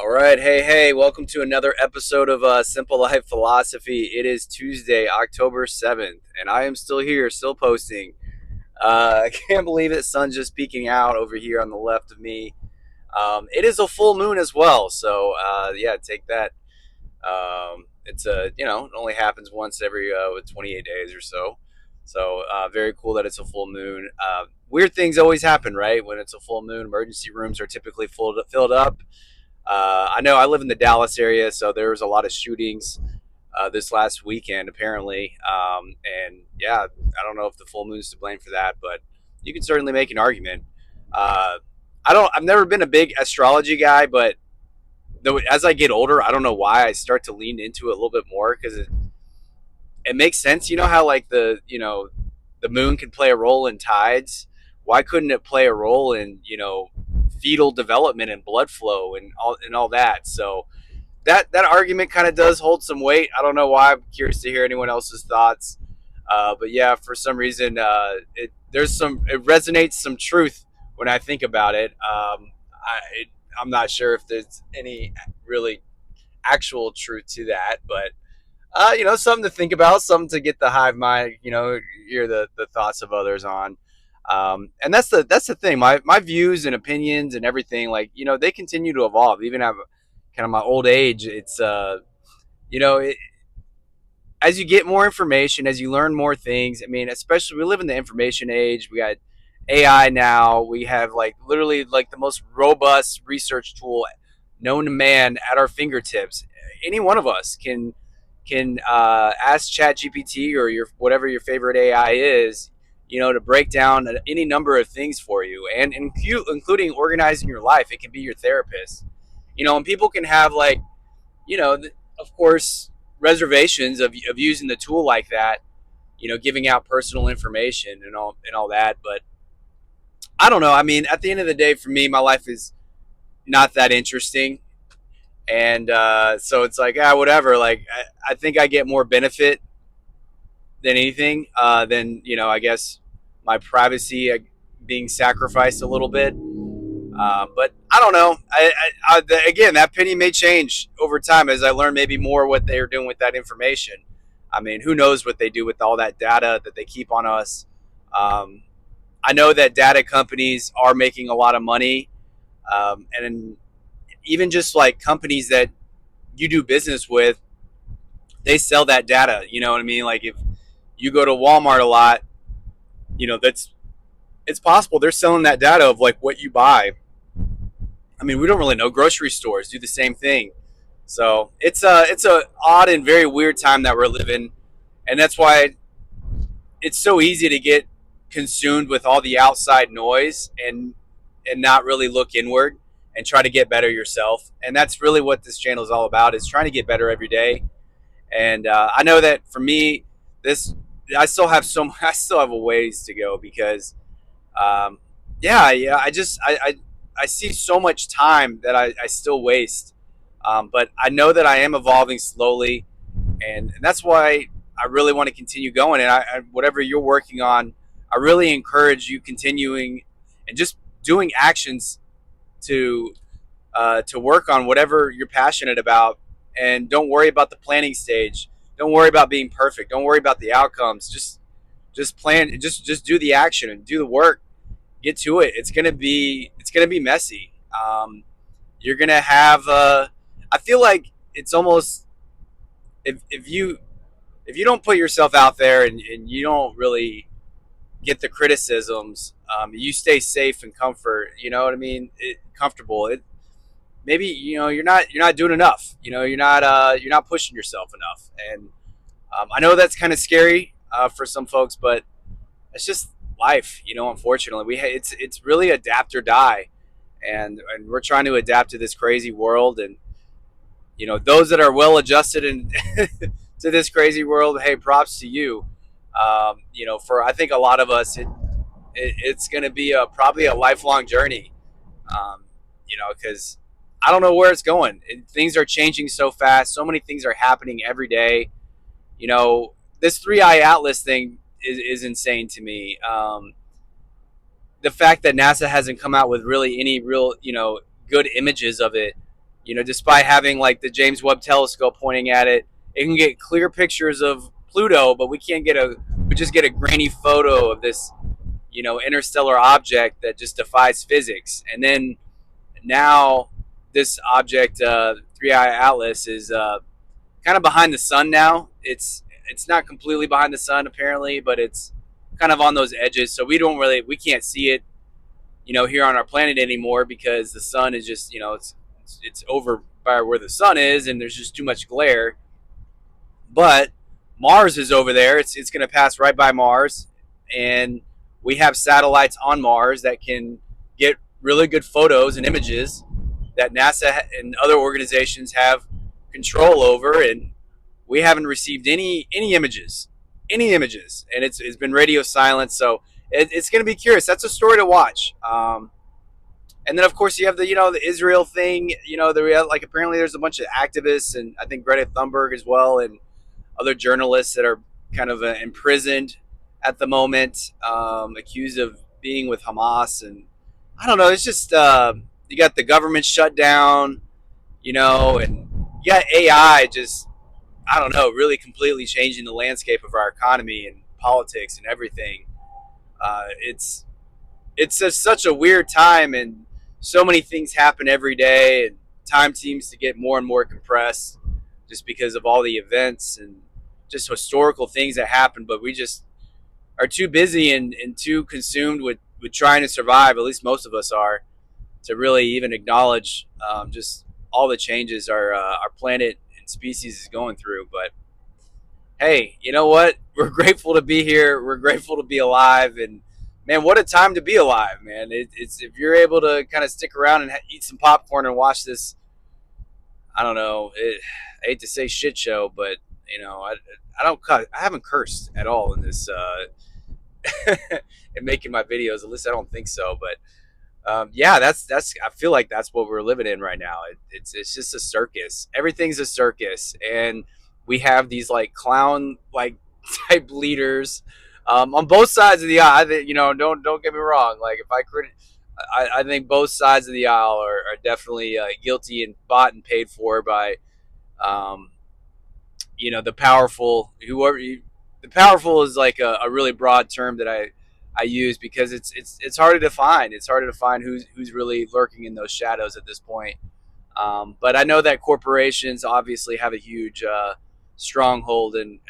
All right, hey, welcome to another episode of Simple Life Philosophy. It is Tuesday, October 7th, and I am still here, still posting. I can't believe it, sun's just peeking out over here on the left of me. It is a full moon as well, so yeah, take that. It's it only happens once every 28 days or so. So very cool that it's a full moon. Weird things always happen, right? When it's a full moon, emergency rooms are typically filled up. I know I live in the Dallas area, so there was a lot of shootings this last weekend, apparently. And yeah, I don't know if the full moon's to blame for that, but you can certainly make an argument. Uh, I've never been a big astrology guy, but though as I get older, I don't know why I start to lean into it a little bit more because it makes sense. You know how like the moon can play a role in tides. Why couldn't it play a role in fetal development and blood flow and all that? So that argument kind of does hold some weight. I don't know why. I'm curious to hear anyone else's thoughts. But yeah, for some reason, it resonates some truth when I think about it. I'm not sure if there's any really actual truth to that, but something to think about, something to get the hive mind, hear the thoughts of others on. And that's the thing. My views and opinions and everything, like, they continue to evolve. Even at kind of my old age, it's you know, it, as you get more information, as you learn more things. I mean, especially we live in the information age. We got AI now. We have like literally like the most robust research tool known to man at our fingertips. Any one of us can ask ChatGPT or your whatever your favorite AI is, to break down any number of things for you, and including organizing your life. It can be your therapist, and people can have like, of course, reservations of using the tool like that, giving out personal information and all that. But I don't know. I mean, at the end of the day, for me, my life is not that interesting, and so it's like, whatever. Like, I think I get more benefit than anything, than I guess my privacy being sacrificed a little bit. But I don't know. Again, that penny may change over time as I learn maybe more what they're doing with that information. I mean, who knows what they do with all that data that they keep on us? Um, I know that data companies are making a lot of money, and even just like companies that you do business with, they sell that data. You know what I mean? Like if you go to Walmart a lot, that's it's possible they're selling that data of like what you buy. I mean, we don't really know. Grocery stores do the same thing. So it's a odd and very weird time that we're living, and that's why it's so easy to get consumed with all the outside noise and not really look inward and try to get better yourself. And that's really what this channel is all about: is trying to get better every day. And I know that for me, this I still have I still have a ways to go because um, yeah, I see so much time that I still waste. But I know that I am evolving slowly, and that's why I really want to continue going. And whatever you're working on, I really encourage you continuing and just doing actions to work on whatever you're passionate about. And don't worry about the planning stage. Don't worry about being perfect. Don't worry about the outcomes. Just plan. Just do the action and do the work. Get to it. It's gonna be messy. You're gonna have. I feel like it's almost if you don't put yourself out there and you don't really get the criticisms, you stay safe and you know what I mean, comfortable. Maybe you're not doing enough. You're not pushing yourself enough, and I know that's kind of scary for some folks, but it's just life. Unfortunately, it's really adapt or die, and we're trying to adapt to this crazy world. And those that are well adjusted and to this crazy world, hey, props to you. For I think a lot of us, it's going to be probably a lifelong journey. Because I don't know where it's going. Things are changing so fast. So many things are happening every day. This three-eye atlas thing is insane to me. The fact that NASA hasn't come out with really any real, good images of it, despite having like the James Webb Telescope pointing at it, it can get clear pictures of Pluto, but we just get a grainy photo of this, interstellar object that just defies physics. And then now this object, 3i Atlas, is kind of behind the sun now. It's not completely behind the sun apparently, but it's kind of on those edges. So we can't see it, here on our planet anymore because the sun is just, it's over by where the sun is, and there's just too much glare. But Mars is over there. It's going to pass right by Mars, and we have satellites on Mars that can get really good photos and images that NASA and other organizations have control over, and we haven't received any images, and it's been radio silence. So it's going to be curious. That's a story to watch. And then of course you have the Israel thing. Like apparently there's a bunch of activists, and I think Greta Thunberg as well, and other journalists that are kind of imprisoned at the moment, accused of being with Hamas. And I don't know. It's just you got the government shut down, and you got AI just, I don't know, really completely changing the landscape of our economy and politics and everything. It's just such a weird time, and so many things happen every day, and time seems to get more and more compressed just because of all the events and just historical things that happen. But we just are too busy and too consumed with trying to survive, at least most of us are, to really even acknowledge just all the changes our planet and species is going through. But hey, you know what? We're grateful to be here. We're grateful to be alive. And man, what a time to be alive, man. It's if you're able to kind of stick around and eat some popcorn and watch this, I don't know, I hate to say shit show, but I haven't cursed at all in this in making my videos. At least I don't think so. But yeah, that's I feel like that's what we're living in right now. It's just a circus. Everything's a circus, and we have these like clown like type leaders on both sides of the aisle. Don't get me wrong. Like if I think both sides of the aisle are definitely guilty and bought and paid for by the powerful. The powerful is like a really broad term that I use because it's harder to find. It's harder to find who's really lurking in those shadows at this point. But I know that corporations obviously have a huge stronghold and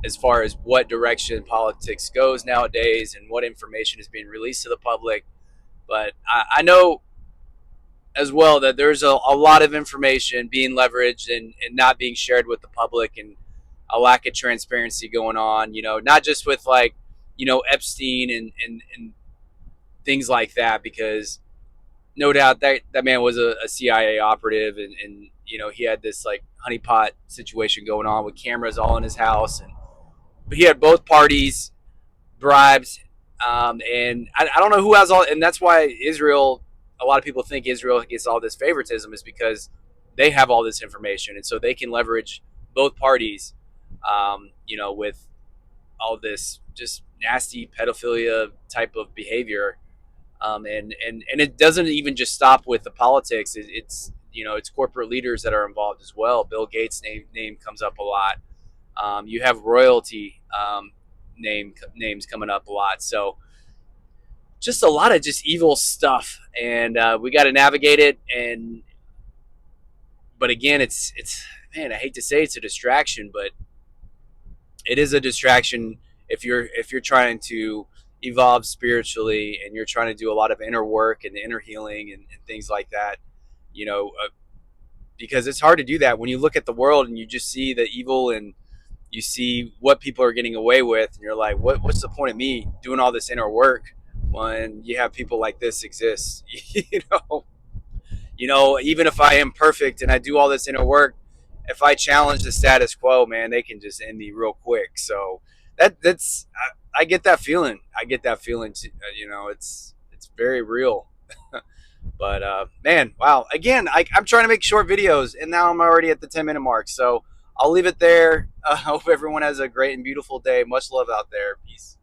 as far as what direction politics goes nowadays and what information is being released to the public. But I know as well that there's a lot of information being leveraged and not being shared with the public, and a lack of transparency going on, not just with like, Epstein and things like that, because no doubt that man was a CIA operative, and he had this like honeypot situation going on with cameras all in his house, but he had both parties bribes, and I don't know who has all, and that's why Israel, a lot of people think Israel gets all this favoritism is because they have all this information, and so they can leverage both parties, with all this just nasty pedophilia type of behavior. And it doesn't even just stop with the politics. It's corporate leaders that are involved as well. Bill Gates' name comes up a lot. You have royalty names coming up a lot. So just a lot of just evil stuff, and we got to navigate it. But again, it's man, I hate to say it's a distraction, but it is a distraction if you're trying to evolve spiritually and you're trying to do a lot of inner work and inner healing and things like that, because it's hard to do that when you look at the world and you just see the evil and you see what people are getting away with, and you're like, what's the point of me doing all this inner work when you have people like this exist? Even if I am perfect and I do all this inner work, if I challenge the status quo, man, they can just end me real quick. So that's I get that feeling. It's very real. But man, wow. Again, I'm trying to make short videos, and now I'm already at the 10-minute mark. So I'll leave it there. I hope everyone has a great and beautiful day. Much love out there. Peace.